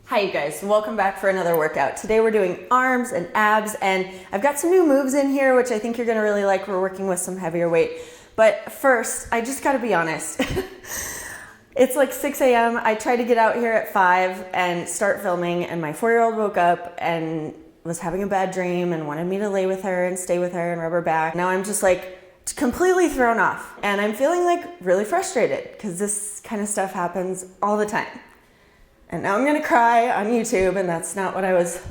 Hi you guys, welcome back for another workout. Today we're doing arms and abs, and I've got some new moves in here which I think you're gonna really like. We're working with some heavier weight. But first, I just gotta be honest. It's like 6 a.m. I tried to get out here at 5 and start filming, and my 4-year-old woke up and was having a bad dream and wanted me to lay with her and stay with her and rub her back. Now I'm just like completely thrown off, and I'm feeling like really frustrated because this kind of stuff happens all the time. And now I'm gonna cry on YouTube, and that's not what I was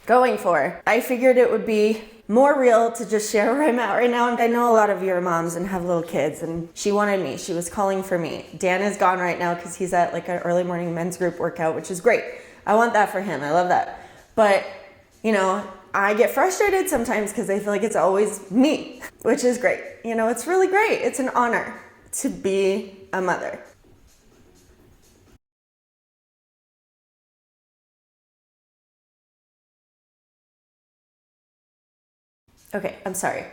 going for. I figured it would be more real to just share where I'm at right now. I know a lot of you are moms and have little kids, and she wanted me. She was calling for me. Dan is gone right now because he's at like an early morning men's group workout, which is great. I want that for him. I love that. But, you know, I get frustrated sometimes because I feel like it's always me, which is great. You know, it's really great. It's an honor to be a mother. Okay, I'm sorry.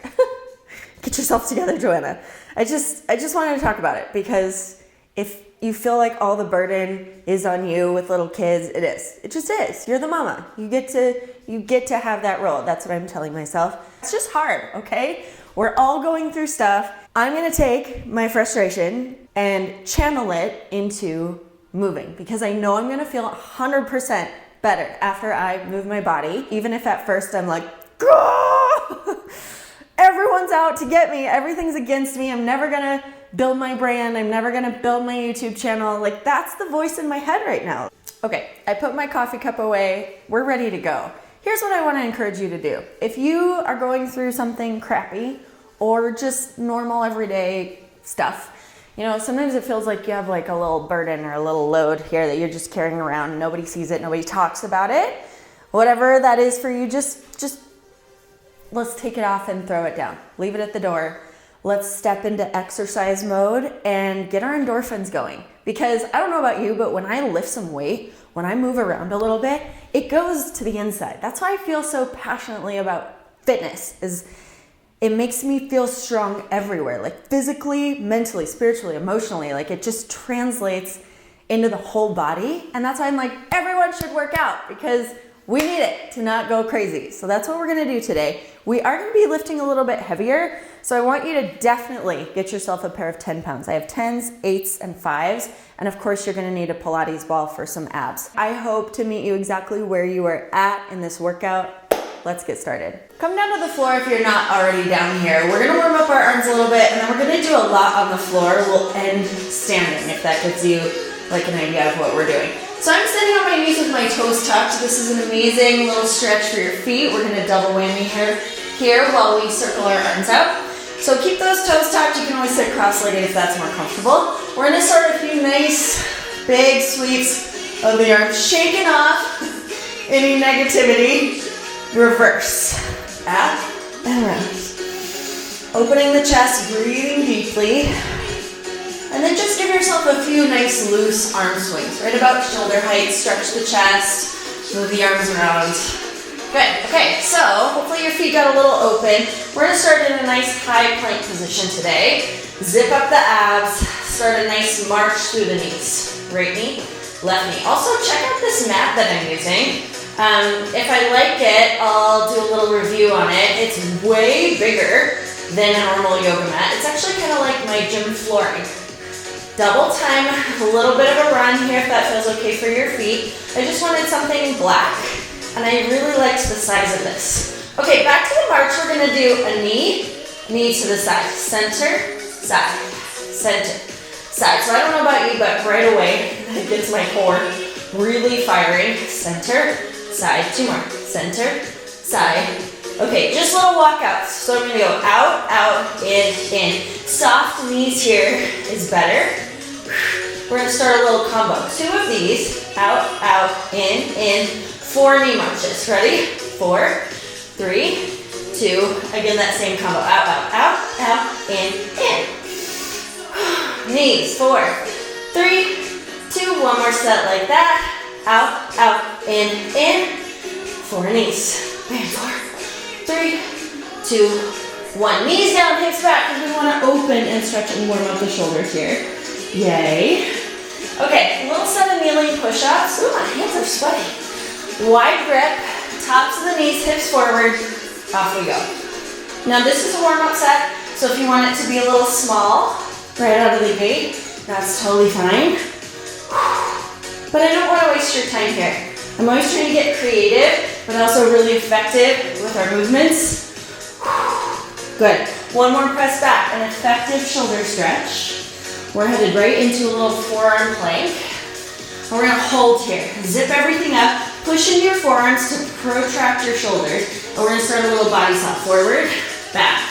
Get yourself together, Joanna. I just wanted to talk about it because if you feel like all the burden is on you with little kids, it is. It just is. You're the mama. You get to have that role. That's what I'm telling myself. It's just hard, okay? We're all going through stuff. I'm gonna take my frustration and channel it into moving because I know I'm gonna feel 100% better after I move my body, even if at first I'm like, everyone's out to get me. Everything's against me. I'm never gonna build my brand. I'm never gonna build my YouTube channel. Like, that's the voice in my head right now. Okay, I put my coffee cup away. We're ready to go. Here's what I wanna encourage you to do. If you are going through something crappy or just normal everyday stuff, you know, sometimes it feels like you have like a little burden or a little load here that you're just carrying around. Nobody sees it. Nobody talks about it. Whatever that is for you, just let's take it off and throw it down. Leave it at the door. Let's step into exercise mode and get our endorphins going. Because I don't know about you, but when I lift some weight, when I move around a little bit, it goes to the inside. That's why I feel so passionately about fitness, is it makes me feel strong everywhere, like physically, mentally, spiritually, emotionally. Like, it just translates into the whole body. And that's why I'm like, everyone should work out because we need it to not go crazy. So that's what we're gonna do today. We are gonna be lifting a little bit heavier, so I want you to definitely get yourself a pair of 10 pounds. I have 10s, 8s, and 5s, and of course you're gonna need a Pilates ball for some abs. I hope to meet you exactly where you are at in this workout. Let's get started. Come down to the floor if you're not already down here. We're gonna warm up our arms a little bit, and then we're gonna do a lot on the floor. We'll end standing if that gives you like an idea of what we're doing. So I'm sitting on my knees with my toes tucked. This is an amazing little stretch for your feet. We're gonna double whammy here while we circle our arms out. So keep those toes tucked. You can always sit cross-legged if that's more comfortable. We're gonna start a few nice big sweeps of the arms, shaking off any negativity. Reverse, up and around. Opening the chest, breathing deeply. And then just give yourself a few nice loose arm swings, right about shoulder height. Stretch the chest, move the arms around. Good, okay, so hopefully your feet got a little open. We're gonna start in a nice high plank position today. Zip up the abs, start a nice march through the knees. Right knee, left knee. Also check out this mat that I'm using. If I like it, I'll do a little review on it. It's way bigger than a normal yoga mat. It's actually kind of like my gym flooring. Double time, a little bit of a run here if that feels okay for your feet. I just wanted something black, and I really liked the size of this. Okay, back to the march. We're gonna do a knee to the side, center, side, center, side. So I don't know about you, but right away, it gets my core really firing. Center, side, 2 more, center, side. Okay, just little walkouts. So I'm gonna go out, out, in. Soft knees here is better. We're gonna start a little combo. 2 of these, out, out, in, 4 knee marches. Ready? 4, 3, 2. Again, that same combo. Out, out, out, out, in. Knees, 4, 3, 2. One more set like that. Out, out, in. 4 knees. Bam, 4, 3, 2, 1. Knees down, hips back, because we want to open and stretch and warm up the shoulders here. Yay. Okay, a little set of kneeling push-ups. Ooh, my hands sweaty. Wide grip, tops of the knees, hips forward, off we go. Now this is a warm-up set, so if you want it to be a little small right out of the gate, that's totally fine. But I don't want to waste your time here. I'm always trying to get creative, but also really effective with our movements. Good. One more press back, an effective shoulder stretch. We're headed right into a little forearm plank. And we're gonna hold here. Zip everything up, push into your forearms to protract your shoulders. And we're gonna start a little body soft, forward, back.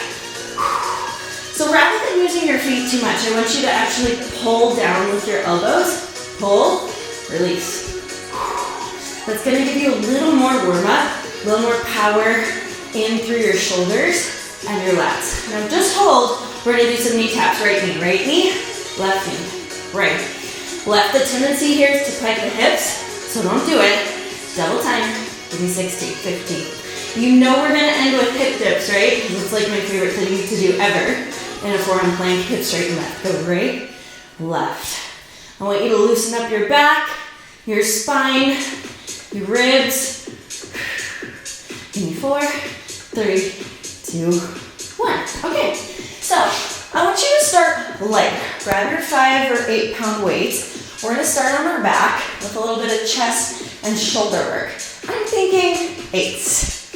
So rather than using your feet too much, I want you to actually pull down with your elbows. Pull, release. That's gonna give you a little more warm up, a little more power in through your shoulders and your lats. Now just hold. We're gonna do some knee taps. Right knee, left knee, right. Left, the tendency here is to peg the hips, so don't do it. Double time, give me 60, 50. You know we're gonna end with hip dips, right? Because it's like my favorite thing to do ever. In a forearm plank, hip straight and left. Go right, left. I want you to loosen up your back, your spine, your ribs. Give me 4, 3, 2, 1. Okay, so I want you to start light. Grab your 5 or 8 pound weights. We're gonna start on our back with a little bit of chest and shoulder work. I'm thinking 8s.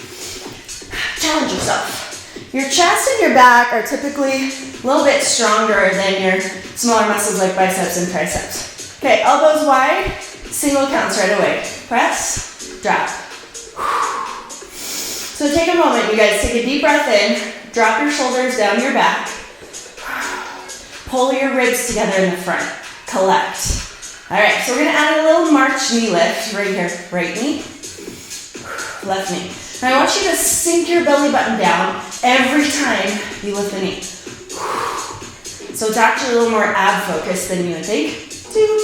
Challenge yourself. Your chest and your back are typically a little bit stronger than your smaller muscles like biceps and triceps. Okay, elbows wide, single counts right away. Press, drop. So take a moment, you guys. Take a deep breath in, drop your shoulders down your back. Pull your ribs together in the front. Collect. All right, so we're gonna add a little march knee lift right here. Right knee, left knee. And I want you to sink your belly button down every time you lift the knee. So it's actually a little more ab focused than you would think. 2,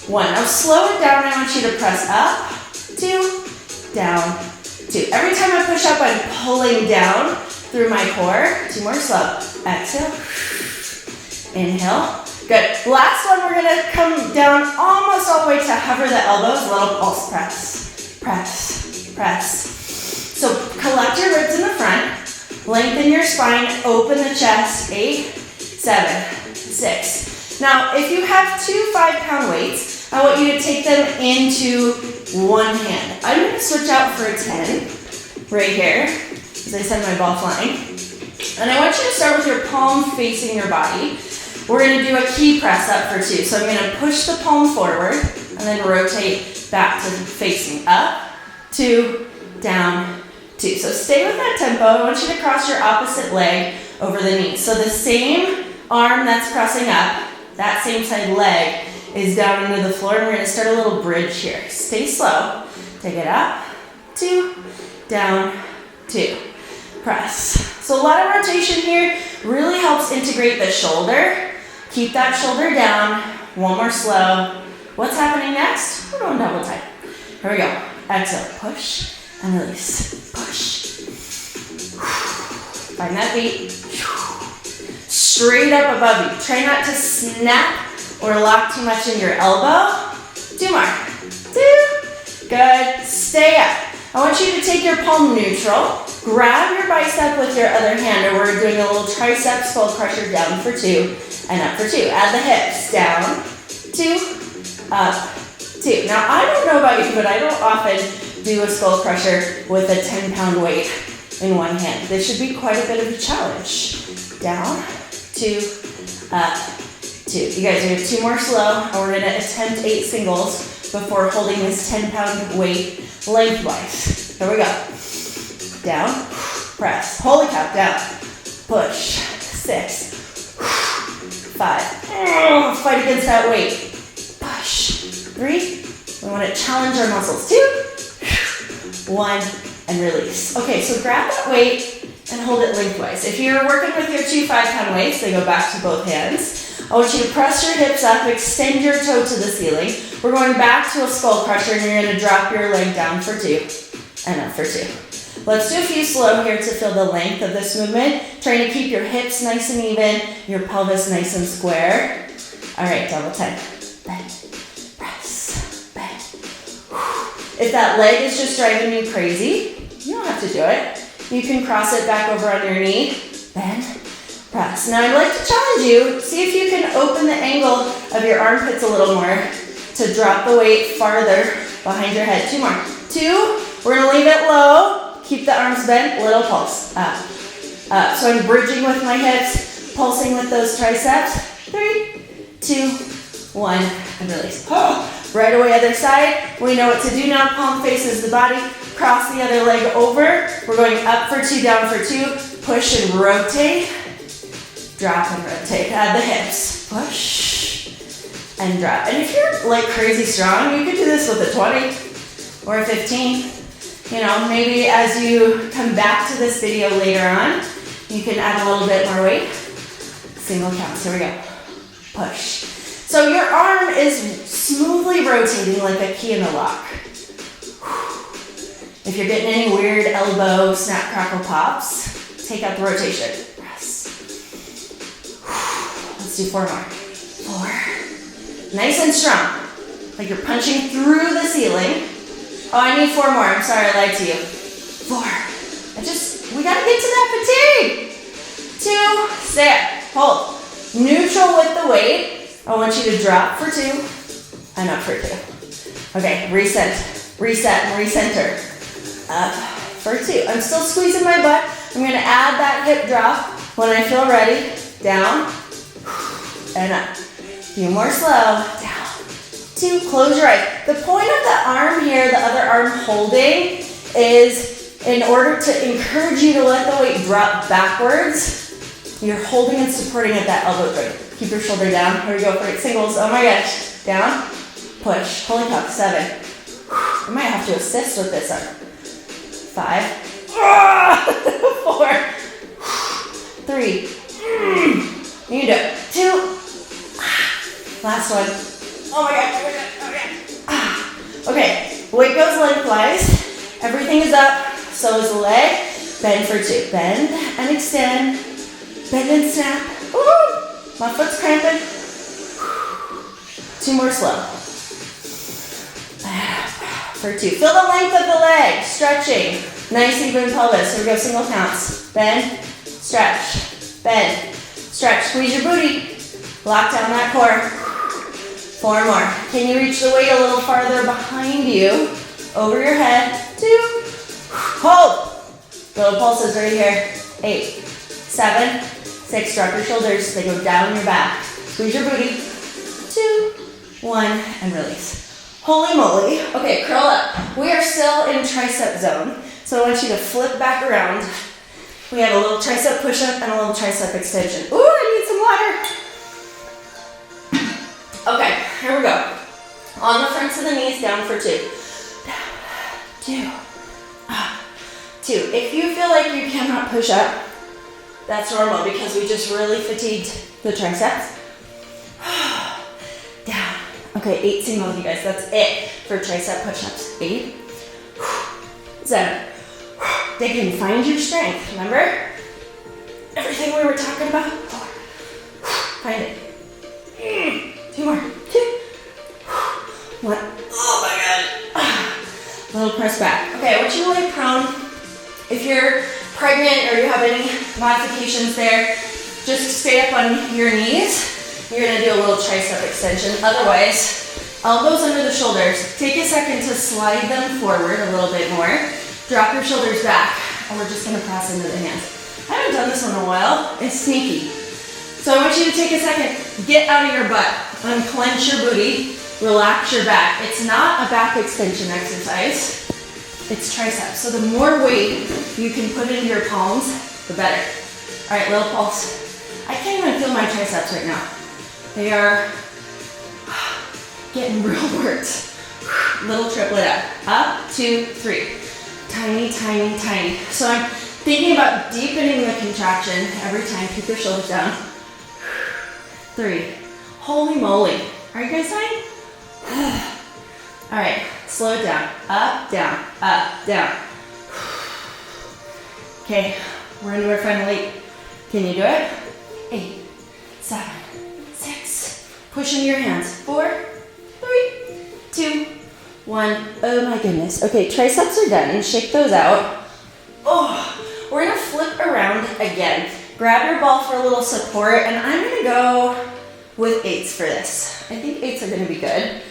1. Now slow it down. I want you to press up, 2, down, 2. Every time I push up, I'm pulling down through my core. 2 more slow. Exhale. Inhale. Good. Last one, we're gonna come down almost all the way to hover the elbows. A little pulse press. Press. Press. So collect your ribs in the front. Lengthen your spine. Open the chest. 8, 7, 6. Now, if you have 2 5-pound weights, I want you to take them into one hand. I'm gonna switch out for a 10 right here, as I send my ball flying. And I want you to start with your palm facing your body. We're gonna do a key press up for 2. So I'm gonna push the palm forward and then rotate back to facing up, 2, down, 2. So stay with that tempo. I want you to cross your opposite leg over the knee. So the same arm that's crossing up, that same side leg is down into the floor, and we're gonna start a little bridge here. Stay slow. Take it up, 2, down, 2. Press. So a lot of rotation here really helps integrate the shoulder. Keep that shoulder down. One more slow. What's happening next? We're going double time. Here we go. Exhale, push and release. Push. Find that beat. Straight up above you. Try not to snap or lock too much in your elbow. 2 more. 2. Good. Stay up. I want you to take your palm neutral. Grab your bicep with your other hand, or we're doing a little tricep skull crusher down for 2 and up for 2. Add the hips. Down, 2, up, 2. Now, I don't know about you, but I don't often do a skull crusher with a 10-pound weight in one hand. This should be quite a bit of a challenge. Down, 2, up, 2. You guys are going to do 2 more slow, and we're going to attempt 8 singles before holding this 10-pound weight lengthwise. Here we go. Down, press. Holy cow, down. Push. 6, 5. Fight against that weight. Push. 3. We want to challenge our muscles. 2, 1, and release. Okay, so grab that weight and hold it lengthwise. If you're working with your 2 5-pound weights, they go back to both hands. I want you to press your hips up, extend your toe to the ceiling. We're going back to a skull crusher, and you're going to drop your leg down for 2 and up for 2. Let's do a few slow here to feel the length of this movement. Trying to keep your hips nice and even, your pelvis nice and square. All right, double time. Bend, press, bend, If that leg is just driving you crazy, you don't have to do it. You can cross it back over on your knee, bend, press. Now I'd like to challenge you, see if you can open the angle of your armpits a little more to drop the weight farther behind your head. 2 more. 2, we're gonna leave it low, keep the arms bent, little pulse, up, up. So I'm bridging with my hips, pulsing with those triceps. 3, 2, 1, and release. Right away, other side. We know what to do now. Palm faces the body. Cross the other leg over. We're going up for 2, down for 2. Push and rotate. Drop and rotate. Add the hips. Push and drop. And if you're like crazy strong, you could do this with a 20 or a 15. You know, maybe as you come back to this video later on, you can add a little bit more weight. Single counts. Here we go. Push. So your arm is smoothly rotating like a key in the lock. If you're getting any weird elbow snap, crackle, pops, take out the rotation. Press. Let's do 4 more. 4. Nice and strong. Like you're punching through the ceiling. Oh, I need 4 more. I'm sorry, I lied to you. 4. We gotta get to that fatigue. 2, stay up, hold. Neutral with the weight. I want you to drop for 2 and up for 2. Okay, reset, and recenter. Up for 2. I'm still squeezing my butt. I'm gonna add that hip drop when I feel ready. Down and up. Few more slow. Down. 2, close your eyes. The point of the arm here, the other arm holding, is in order to encourage you to let the weight drop backwards. You're holding and supporting at that elbow joint. Keep your shoulder down. Here we go for 8 singles. Oh my gosh. Down. Push. Holy cow. 7. I might have to assist with this arm. 5. 4. 3. You can do it. 2. Last one. Oh my god. Okay. Weight goes lengthwise. Everything is up. So is the leg. Bend for 2. Bend and extend. Bend and snap. Woo! My foot's cramping. 2 more slow. For 2. Feel the length of the leg. Stretching. Nice even pelvis. Here we go. Single counts. Bend. Stretch. Bend. Stretch. Squeeze your booty. Lock down that core. 4 more. Can you reach the weight a little farther behind you? Over your head. 2. Hold. Little pulses right here. 8. 7. 6, drop your shoulders, they go down your back. Squeeze your booty. 2, 1, and release. Holy moly. Okay, curl up. We are still in tricep zone. So I want you to flip back around. We have a little tricep push-up and a little tricep extension. Ooh, I need some water. Okay, here we go. On the fronts of the knees, down for 2. Down, 2, 2. If you feel like you cannot push up, that's normal because we just really fatigued the triceps. Down. Okay, 8 singles, you guys. That's it for tricep push-ups. 8. 7. Dig in. Find your strength. Remember? Everything we were talking about? 4. Find it. 2 more. 2. 1. Oh my god. Little press back. Okay, I want you to lay prone. If you're pregnant or you have any modifications there, just stay up on your knees. You're gonna do a little tricep extension. Otherwise, elbows under the shoulders. Take a second to slide them forward a little bit more. Drop your shoulders back, and we're just gonna press into the hands. I haven't done this one in a while. It's sneaky. So I want you to take a second, get out of your butt, unclench your booty, relax your back. It's not a back extension exercise. It's triceps. So the more weight you can put into your palms, the better. All right, little pulse. I can't even feel my triceps right now. They are getting real worked. Little triplet up. Up, 2, 3. Tiny, tiny, tiny. So I'm thinking about deepening the contraction every time. Keep your shoulders down. 3. Holy moly. Are you guys dying? All right, slow it down. Up, down, up, down. Okay, we're into our final 8. Can you do it? 8, 7, 6. Push into your hands. 4, 3, 2, 1. Oh my goodness. Okay, triceps are done. Shake those out. Oh, we're gonna flip around again. Grab your ball for a little support, and I'm gonna go with 8s for this. I think 8s are gonna be good.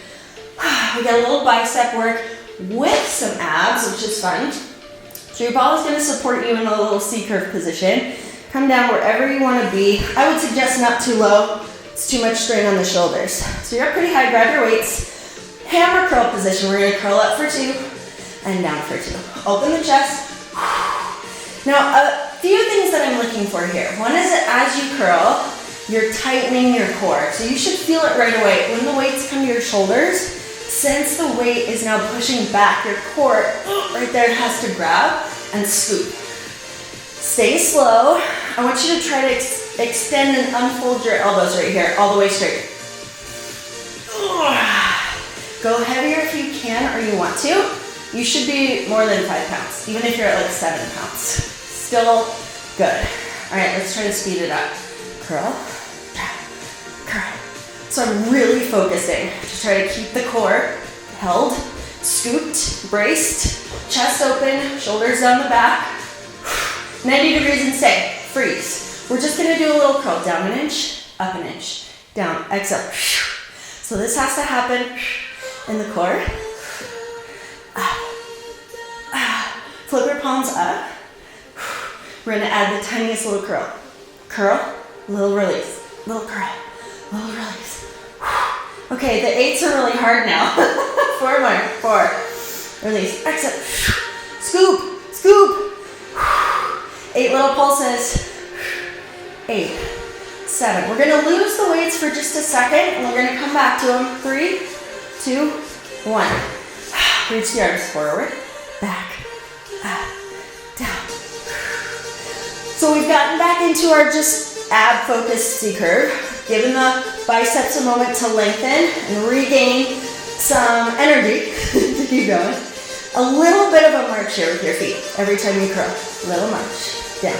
We got a little bicep work with some abs, which is fun. So your ball is gonna support you in a little C-curve position. Come down wherever you wanna be. I would suggest not too low. It's too much strain on the shoulders. So you're up pretty high, grab your weights. Hammer curl position. We're gonna curl up for 2 and down for 2. Open the chest. Now, a few things that I'm looking for here. One is that as you curl, you're tightening your core. So you should feel it right away. When the weights come to your shoulders, since the weight is now pushing back, your core right there has to grab and scoop. Stay slow. I want you to try to extend and unfold your elbows right here, all the way straight. Go heavier if you can or you want to. You should be more than 5 pounds, even if you're at like 7 pounds. Still good. All right, let's try to speed it up. Curl, curl. So I'm really focusing to try to keep the core held, scooped, braced, chest open, shoulders down the back. 90 degrees and stay, freeze. We're just gonna do a little curl, down an inch, up an inch, down, exhale. So this has to happen in the core. Flip your palms up. We're gonna add the tiniest little curl. Curl, little release, little curl, little release. Okay, the 8s are really hard now. 4 more, 4. Release, exhale. Scoop, scoop. 8 little pulses. 8, 7. We're gonna lose the weights for just a second and we're gonna come back to them. 3, 2, 1. Reach the arms forward, back, down. So we've gotten back into our just ab focused C-curve, given the biceps a moment to lengthen and regain some energy to keep going. A little bit of a march here with your feet every time you curl. Little march, down.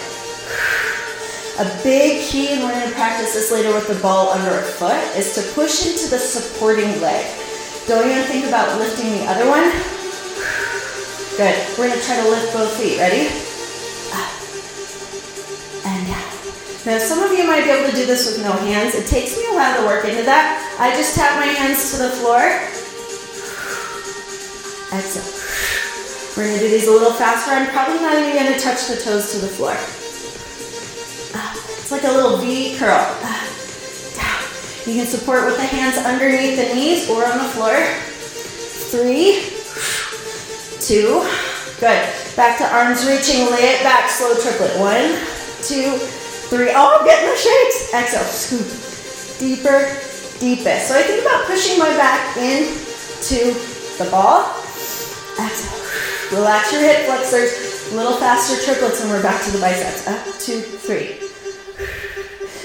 A big key, and we're going to practice this later with the ball under a foot, is to push into the supporting leg. Don't even think about lifting the other one. Good. We're going to try to lift both feet. Ready? Up and down. Now, some of you might be able to do this with no hands. It takes me a while to work into that. I just tap my hands to the floor. Exhale. We're going to do these a little faster. I'm probably not even going to touch the toes to the floor. It's like a little V curl. Down. You can support with the hands underneath the knees or on the floor. 3, 2, good. Back to arms reaching, lay it back, slow triplet. 1, 2, 3. Oh, I'm getting the shakes. Exhale, scoop. Deeper, deepest. So I think about pushing my back into the ball. Exhale. Relax your hip flexors. A little faster triplets and we're back to the biceps. Up, 2, 3.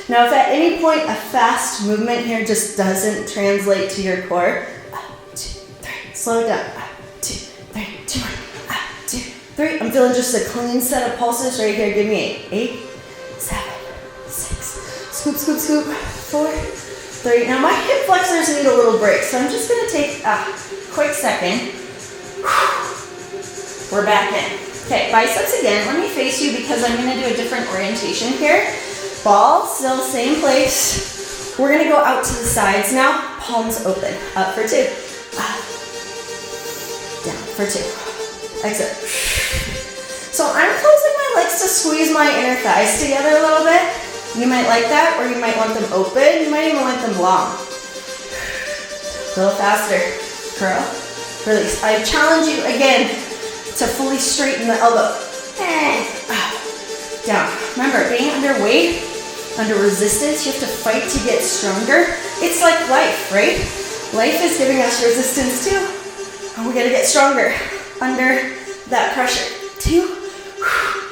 Now, if at any point a fast movement here just doesn't translate to your core, up, 2, 3. Slow it down. Up, 2, 3. 2 more. Up, 2, 3. I'm feeling just a clean set of pulses right here. Give me 8, 7, 6. Scoop, scoop, scoop. 4, 3. Now my hip flexors need a little break, so I'm just gonna take a quick second. We're back in. Okay, biceps again. Let me face you because I'm gonna do a different orientation here. Ball, still same place. We're gonna go out to the sides now. Palms open. Up for 2. Down for 2. Exit. So I'm closing my legs to squeeze my inner thighs together a little bit. You might like that, or you might want them open. You might even want them long. A little faster. Curl. Release. I challenge you again to fully straighten the elbow. Down. Remember, being underweight, under resistance, you have to fight to get stronger. It's like life, right? Life is giving us resistance too. And we gotta get stronger under that pressure. 2.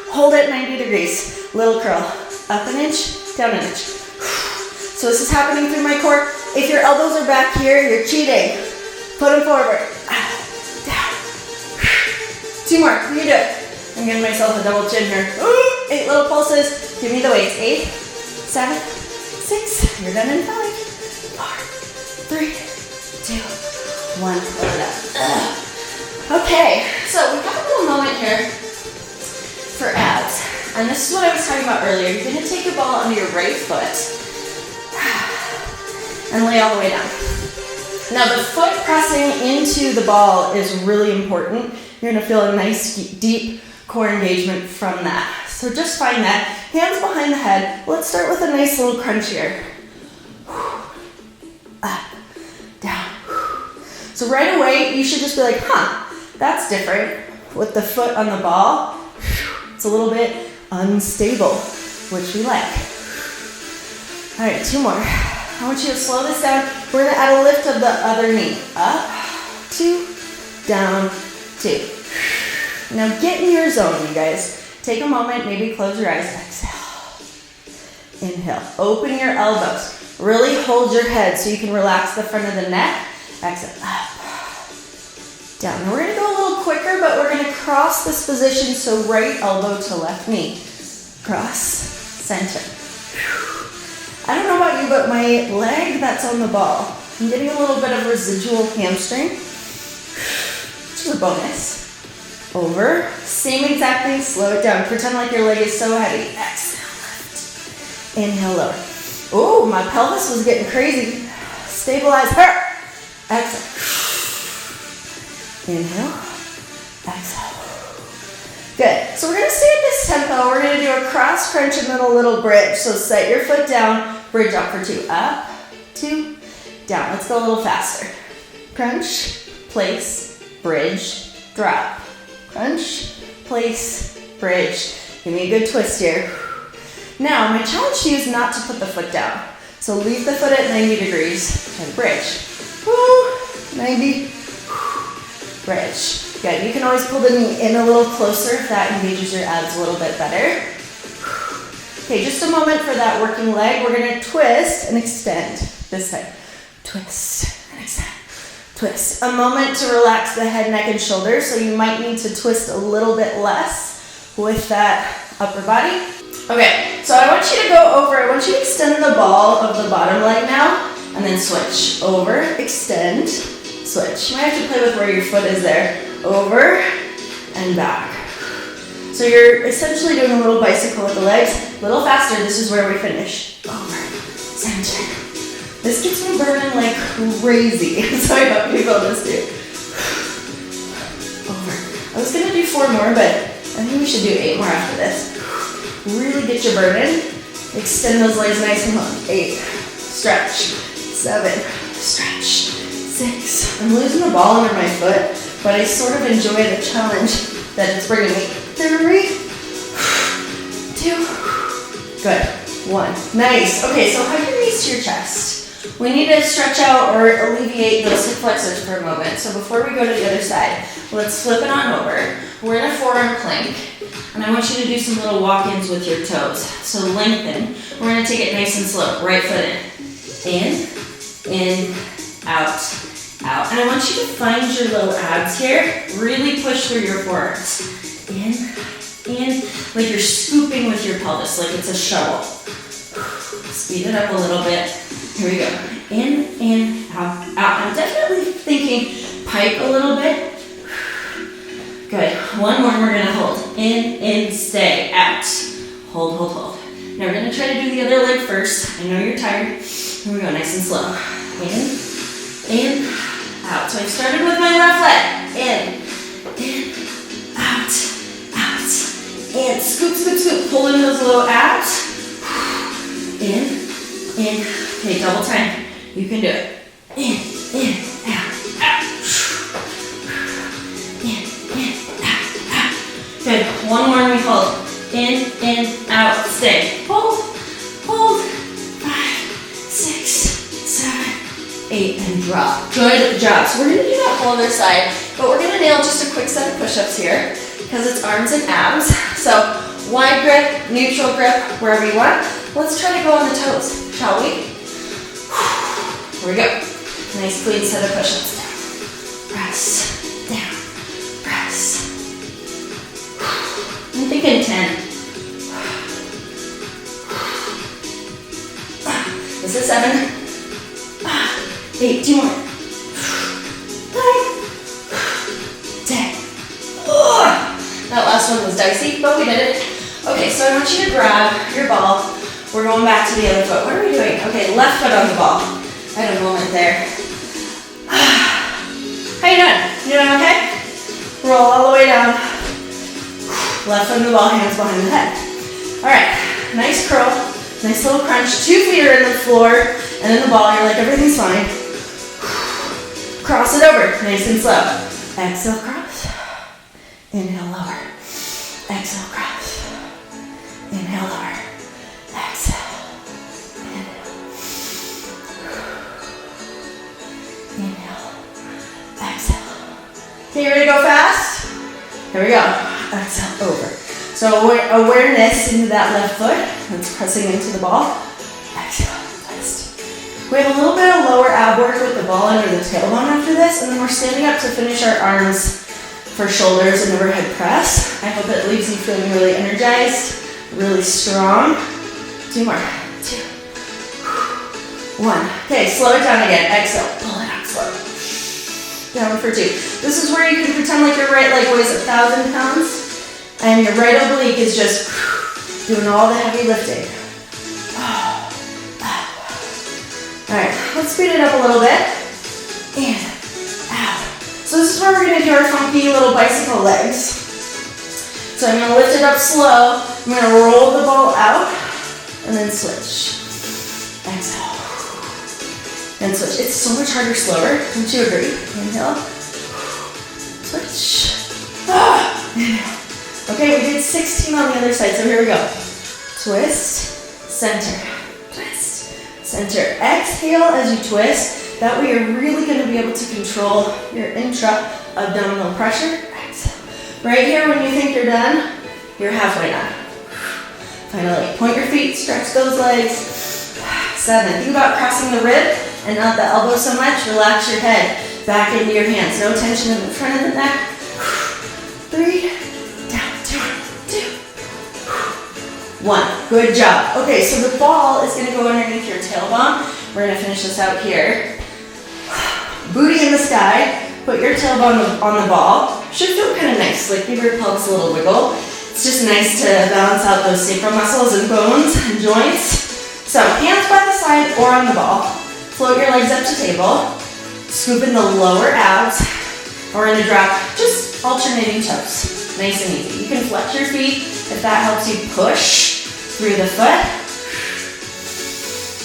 Hold it 90 degrees. Little curl. Up an inch, down an inch. So this is happening through my core. If your elbows are back here, you're cheating. Put them forward. Down. 2 more. You do it. I'm giving myself a double chin here. 8 little pulses. Give me the weights. 8, 7, 6. You're done in 5, 4, 3, 2, 1. Hold it up. And this is what I was talking about earlier. You're gonna take your ball onto your right foot and lay all the way down. Now the foot pressing into the ball is really important. You're gonna feel a nice deep core engagement from that. So just find that. Hands behind the head. Let's start with a nice little crunch here. Up, down. So right away, you should just be like, huh, that's different. With the foot on the ball, it's a little bit unstable, which we like. All right, 2 more. I want you to slow this down. We're gonna add a lift of the other knee. Up, 2, down, 2. Now get in your zone, you guys. Take a moment, maybe close your eyes. Exhale. Inhale. Open your elbows. Really hold your head so you can relax the front of the neck. Exhale. Up. Down. Now we're going to go a little quicker, but we're going to cross this position, so right elbow to left knee. Cross. Center. I don't know about you, but my leg that's on the ball, I'm getting a little bit of residual hamstring, which is a bonus. Over. Same exact thing. Slow it down. Pretend like your leg is so heavy. Exhale. Lift. Inhale. Lower. Oh, my pelvis was getting crazy. Stabilize her. Exhale. Inhale. Exhale. Good. So we're going to stay at this tempo. We're going to do a cross crunch and then a little bridge. So set your foot down. Bridge up for 2. Up. 2. Down. Let's go a little faster. Crunch. Place. Bridge. Drop. Crunch. Place. Bridge. Give me a good twist here. Now, my challenge to you is not to put the foot down. So leave the foot at 90 degrees and bridge. Woo, 90, bridge. Good, you can always pull the knee in a little closer if that engages your abs a little bit better. Okay, just a moment for that working leg. We're gonna twist and extend this time. Twist and extend, twist. A moment to relax the head, neck, and shoulders, so you might need to twist a little bit less with that upper body. Okay, so I want you to go over, I want you to extend the ball of the bottom leg now, and then switch. Over, extend, switch. You might have to play with where your foot is there. Over, and back. So you're essentially doing a little bicycle with the legs. A little faster, this is where we finish. Over, center. This gets me burning like crazy, so I hope you feel this too. Over. I was gonna do 4 more, but I think we should do 8 more after this. Really get your burn in. Extend those legs nice and long. 8, stretch. 7, stretch. 6. I'm losing the ball under my foot, but I sort of enjoy the challenge that it's bringing me. 3, 2, good. 1. Nice. Okay, so hug your knees to your chest. We need to stretch out or alleviate those hip flexors for a moment. So before we go to the other side, let's flip it on over. We're in a forearm plank. And I want you to do some little walk-ins with your toes. So lengthen. We're gonna take it nice and slow. Right foot in, out, out. And I want you to find your low abs here. Really push through your forearms. In, like you're scooping with your pelvis, like it's a shovel. Speed it up a little bit. Here we go. In, out, out. I'm definitely thinking pike a little bit. Good. 1 more and we're gonna hold. In, stay, out. Hold, hold, hold. Now we're gonna try to do the other leg first. I know you're tired. Here we go, nice and slow. In, out. So I started with my left leg. In, out, out. And scoop, scoop, scoop. Pull in those low abs. In. Okay, double time. You can do it. In, out, out. Good. 1 more and we hold. In, out, stay. Hold, hold. 5, 6, 7, 8, and drop. Good job. So we're gonna do that whole other side, but we're gonna nail just a quick set of push-ups here because it's arms and abs. So wide grip, neutral grip, wherever you want. Let's try to go on the toes, shall we? Here we go. Nice clean set of push-ups. Press, down, press. I'm thinking 10. This is 7. 8, 2 more. 9, 10. That last one was dicey, but we did it. Okay. Okay, so I want you to grab your ball. We're going back to the other foot. What are we doing? Okay, left foot on the ball. I had a moment there. How you doing? You doing okay? Roll all the way down. Left foot on the ball, hands behind the head. All right, nice curl, nice little crunch. 2 feet are in the floor and in the ball. You're like, everything's fine. Cross it over, nice and slow. Exhale, cross. Inhale, lower. Exhale, cross. Inhale, lower. Exhale. Inhale. Inhale. Exhale. Okay, you ready to go fast? Here we go. Exhale, over. So awareness into that left foot. That's pressing into the ball. Exhale, twist. We have a little bit of lower ab work with the ball under the tailbone after this, and then we're standing up to finish our arms for shoulders and overhead press. I hope it leaves you feeling really energized, really strong. 2 more. 2. 1. Okay, slow it down again. Exhale, pull it out slow. Down for 2. This is where you can pretend like your right leg weighs 1,000 pounds and your right oblique is just doing all the heavy lifting. All right, let's speed it up a little bit. And out. So this is where we're gonna do our funky little bicycle legs. So I'm gonna lift it up slow. I'm gonna roll the ball out and then switch. Exhale. And switch. It's so much harder slower. Don't you agree? Inhale. Switch. Inhale. Okay, we did 16 on the other side, so here we go. Twist, center, twist, center. Exhale as you twist. That way you're really gonna be able to control your intra-abdominal pressure. Exhale. Right here, when you think you're done, you're halfway done. Finally, point your feet, stretch those legs. 7, think about crossing the rib and not the elbow so much. Relax your head back into your hands. No tension in the front of the neck. 3, down, 2, 1. Good job. Okay, so the ball is gonna go underneath your tailbone. We're gonna finish this out here. Booty in the sky. Put your tailbone on the ball. Should feel kind of nice, like give your pelvis a little wiggle. It's just nice to balance out those sacral muscles and bones and joints. So hands by the side or on the ball. Float your legs up to table. Scoop in the lower abs or in a drop, just alternating toes. Nice and easy. You can flex your feet if that helps you push through the foot.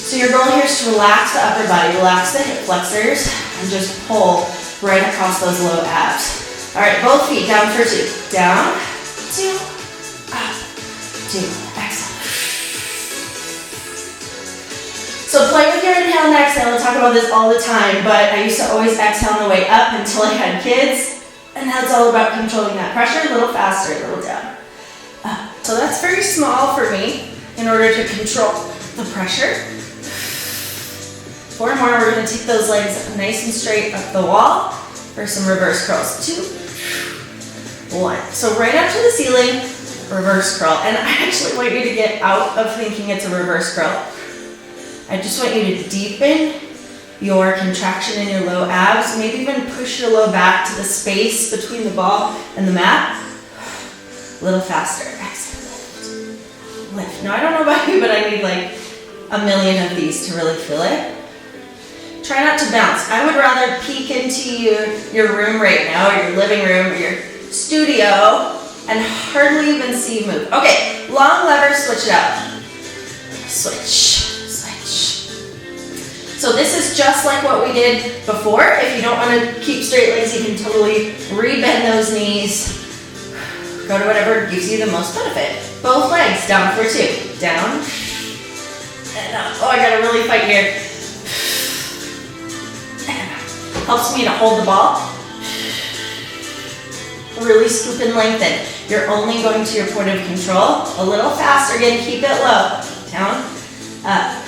So your goal here is to relax the upper body, relax the hip flexors, and just pull right across those low abs. All right, both feet down for 2. Down, 2, up, 2, exhale. So play with your inhale and exhale. I talk about this all the time, but I used to always exhale on the way up until I had kids. And now it's all about controlling that pressure, a little faster, a little down. So that's very small for me in order to control the pressure. 4 more, we're gonna take those legs nice and straight up the wall for some reverse curls. 2, 1. So right up to the ceiling, reverse curl. And I actually want you to get out of thinking it's a reverse curl. I just want you to deepen your contraction in your low abs, maybe even push your low back to the space between the ball and the mat. A little faster. Exhale. Lift. Now I don't know about you, but I need like a million of these to really feel it. Try not to bounce. I would rather peek into your room right now, or your living room, or your studio, and hardly even see you move. Okay, long lever, switch it out. Switch. So this is just like what we did before. If you don't want to keep straight legs, you can totally rebend those knees. Go to whatever gives you the most benefit. Both legs down for 2. Down and up. Oh, I gotta really fight here. And up. Helps me to hold the ball. Really scoop and lengthen. You're only going to your point of control. A little faster again, keep it low. Down, up.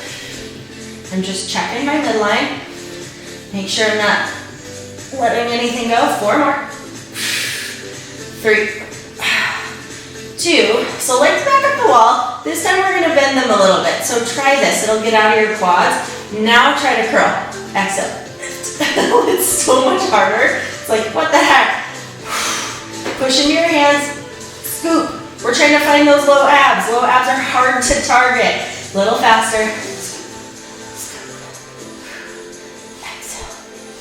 I'm just checking my midline. Make sure I'm not letting anything go. 4 more. 3, 2. So legs back up the wall. This time we're gonna bend them a little bit. So try this, it'll get out of your quads. Now try to curl. Exhale. It's so much harder. It's like, what the heck? Push into your hands, scoop. We're trying to find those low abs. Low abs are hard to target. A little faster. Exhale,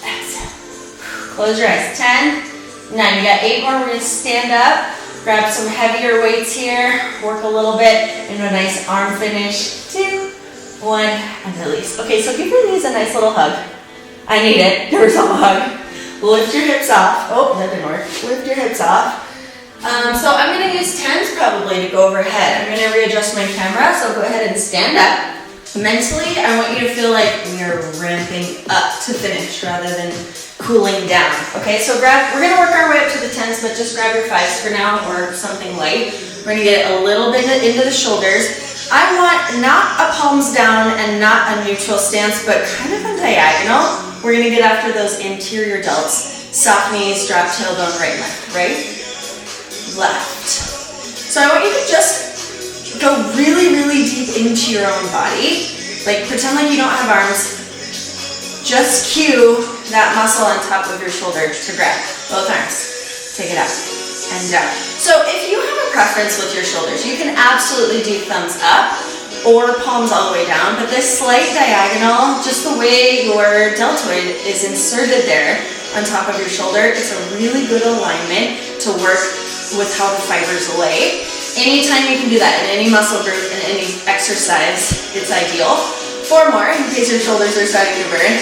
exhale. Close your eyes. 10, 9, you got 8 more. We're gonna stand up, grab some heavier weights here, work a little bit into a nice arm finish. 2, 1, and release. Okay, so give your knees a nice little hug. I need it. Give yourself a hug. Lift your hips off. Oh, that didn't work. Lift your hips off. So I'm going to use 10s probably to go overhead. I'm going to readjust my camera, so go ahead and stand up. Mentally, I want you to feel like we are ramping up to finish rather than cooling down. Okay, so we're going to work our way up to the 10s, but just grab your 5s for now or something light. We're going to get a little bit into the shoulders. I want not a palms down and not a neutral stance, but kind of a diagonal. We're going to get after those interior delts. Soft knees, drop tailbone, right, left, right, left. So I want you to just go really, really deep into your own body. Like pretend like you don't have arms. Just cue that muscle on top of your shoulder to grab. Both arms. Take it up and down. So if you have a preference with your shoulders, you can absolutely do thumbs up or palms all the way down, but this slight diagonal, just the way your deltoid is inserted there on top of your shoulder, it's a really good alignment to work with how the fibers lay. Anytime you can do that in any muscle group, in any exercise, it's ideal. 4 more in case your shoulders are starting to burn.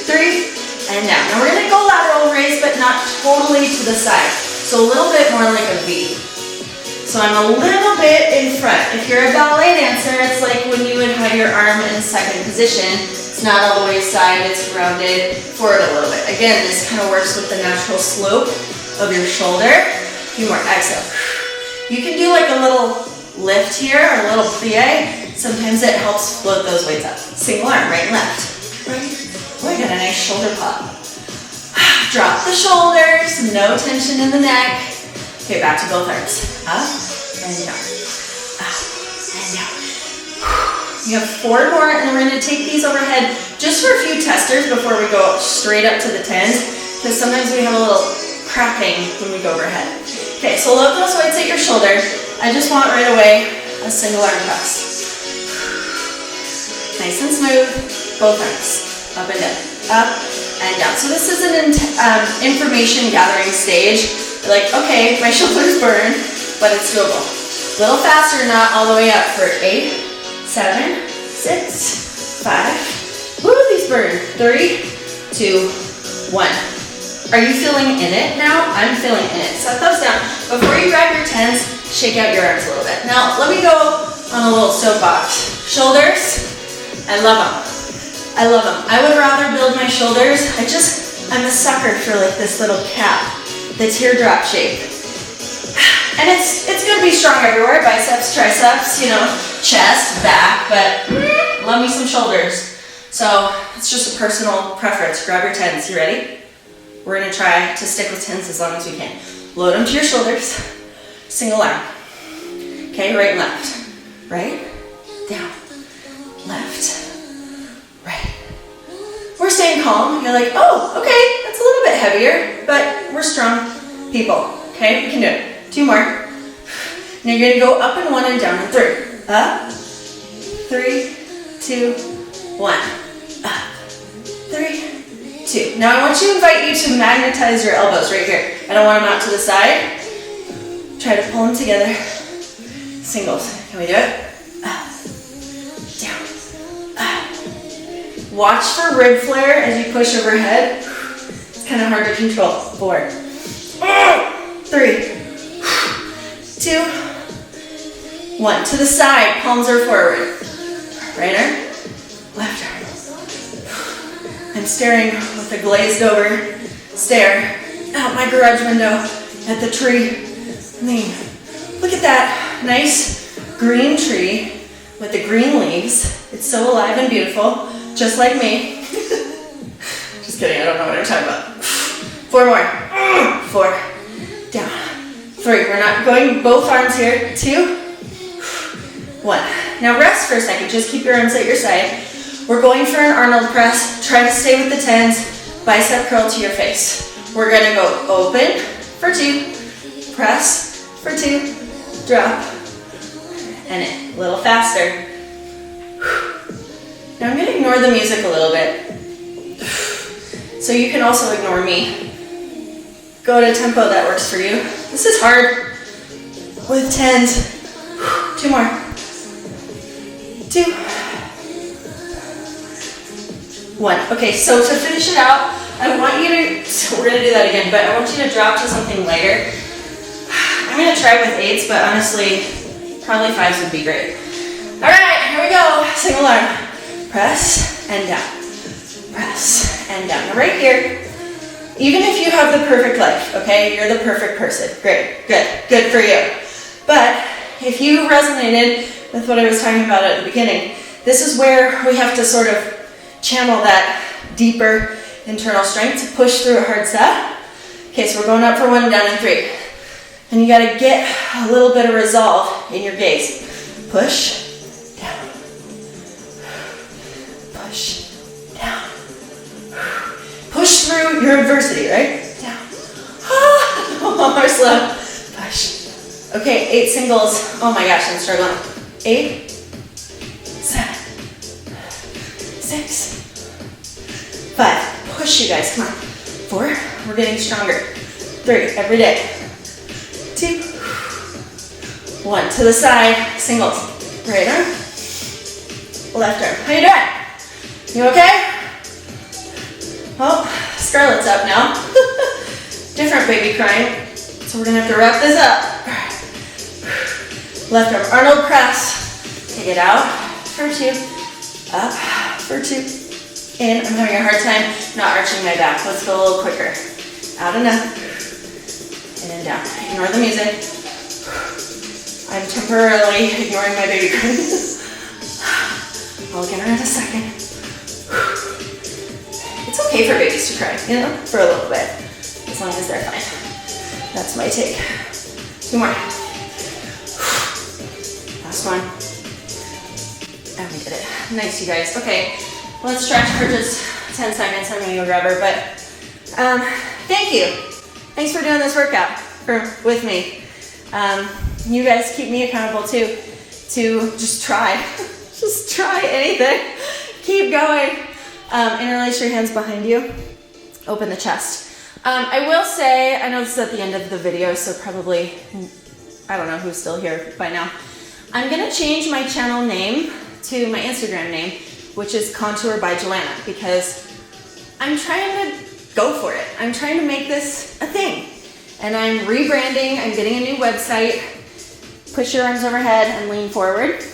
3, and down. Now we're gonna go lateral raise, but not totally to the side. So a little bit more like a V. So I'm a little bit in front. If you're a ballet dancer, it's like when you would have your arm in second position. It's not all the way side, it's rounded forward a little bit. Again, this kind of works with the natural slope of your shoulder. A few more, exhale. You can do like a little lift here, or a little plie. Sometimes it helps float those weights up. Single arm, right and left. Right. Oh, I got a nice shoulder pop. Drop the shoulders, no tension in the neck. Okay, back to both arms. Up and down. Up and down. You have 4 more, and then we're going to take these overhead just for a few testers before we go straight up to the 10s, because sometimes we have a little cracking when we go overhead. Okay, so load those weights at your shoulder. I just want right away a single arm press. Nice and smooth, both arms. Up and down, up and down. So this is an information gathering stage. You're like, okay, my shoulders burn, but it's doable. A little faster, not all the way up for 8, 7, 6, 5. Woo, these burn. 3, 2, 1. Are you feeling in it now? I'm feeling in it. Set those down. Before you grab your 10s, shake out your arms a little bit. Now, let me go on a little soapbox. Shoulders, I love them. I love them. I would rather build my shoulders. I'm a sucker for like this little cap, the teardrop shape. And it's gonna be strong everywhere, biceps, triceps, you know, chest, back, but love me some shoulders. So it's just a personal preference. Grab your 10s, you ready? We're gonna try to stick with 10s as long as we can. Load them to your shoulders, single arm. Okay, right and left. Right, down, left, right. We're staying calm. You're like, oh, okay, that's a little bit heavier, but we're strong people. Okay, we can do it. 2 more. Now you're gonna go up and 1 and down and 3. Up, 3, 2, 1. Up, 3, 2. Now I want you to invite you to magnetize your elbows right here. I don't want them out to the side. Try to pull them together. Singles. Can we do it? Up, down, up. Watch for rib flare as you push overhead. It's kind of hard to control. 4, 3, 2, 1. To the side, palms are forward. Right arm, left arm. I'm staring with a glazed over stare out my garage window at the tree. Look at that nice green tree with the green leaves. It's so alive and beautiful, just like me. Just kidding, I don't know what I'm talking about. 4 more. 4, down. 3, we're not going both arms here. 2, 1. Now rest for a second, just keep your arms at your side. We're going for an Arnold press. Try to stay with the 10s. Bicep curl to your face. We're gonna go open for 2, press for 2, drop and in. A little faster. Now I'm gonna ignore the music a little bit. So you can also ignore me. Go at a tempo that works for you. This is hard with 10s. 2 more. 2. 1. Okay, so to finish it out, I want you to, so we're gonna do that again, but I want you to drop to something lighter. I'm gonna try with 8s, but honestly, probably 5s would be great. All right, here we go. Single arm. Press and down. Press and down. Now right here, even if you have the perfect life, okay, you're the perfect person. Great, good for you. But if you resonated with what I was talking about at the beginning, this is where we have to sort of channel that deeper internal strength to push through a hard set. Okay, so we're going up for 1, down in 3. And you gotta get a little bit of resolve in your gaze. Push, down. Push, down. Push through your adversity, right? Down. One more slow. Push. Okay, 8 singles. Oh my gosh, I'm struggling. 8, 7, 6, 5. Push, you guys, come on. 4, we're getting stronger. 3, every day. 2, 1, to the side, singles. Right arm, left arm. How you doing? You okay? Oh, Scarlett's up now. Different baby crying. So we're gonna have to wrap this up. Left arm, Arnold press. Take it out for 2, up for 2. In, I'm having a hard time not arching my back. Let's go a little quicker. Out and up. In and down. Ignore the music. I'm temporarily ignoring my baby crying. I'll get her in a second. It's okay for babies to cry, you know, for a little bit, as long as they're fine. That's my take. 2 more. Last one. And we did it. Nice, you guys. Okay, let's stretch for just 10 seconds. I'm gonna go grab her, but thank you. Thanks for doing this workout with me. You guys keep me accountable too, to just try. Just try anything. Keep going. Interlace your hands behind you. Open the chest. I will say, I know this is at the end of the video, so probably, I don't know who's still here by now. I'm gonna change my channel name to my Instagram name, which is Contour by Joanna, because I'm trying to go for it. I'm trying to make this a thing. And I'm rebranding, I'm getting a new website. Push your arms overhead and lean forward.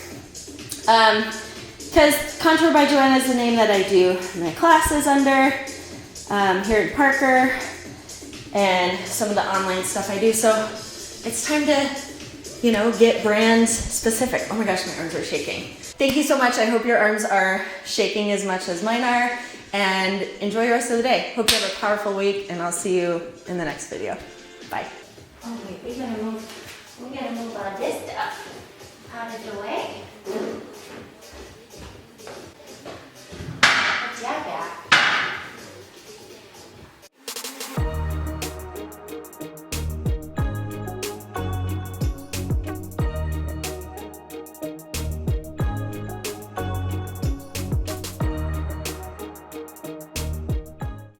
Because Contour by Joanna is the name that I do my classes under, here at Parker, and some of the online stuff I do. So it's time to, you know, get brand specific. Oh my gosh, my arms are shaking. Thank you so much. I hope your arms are shaking as much as mine are, and enjoy the rest of the day. Hope you have a powerful week, and I'll see you in the next video. Bye. Oh wait, we gotta move all this stuff out of the way. Put that back.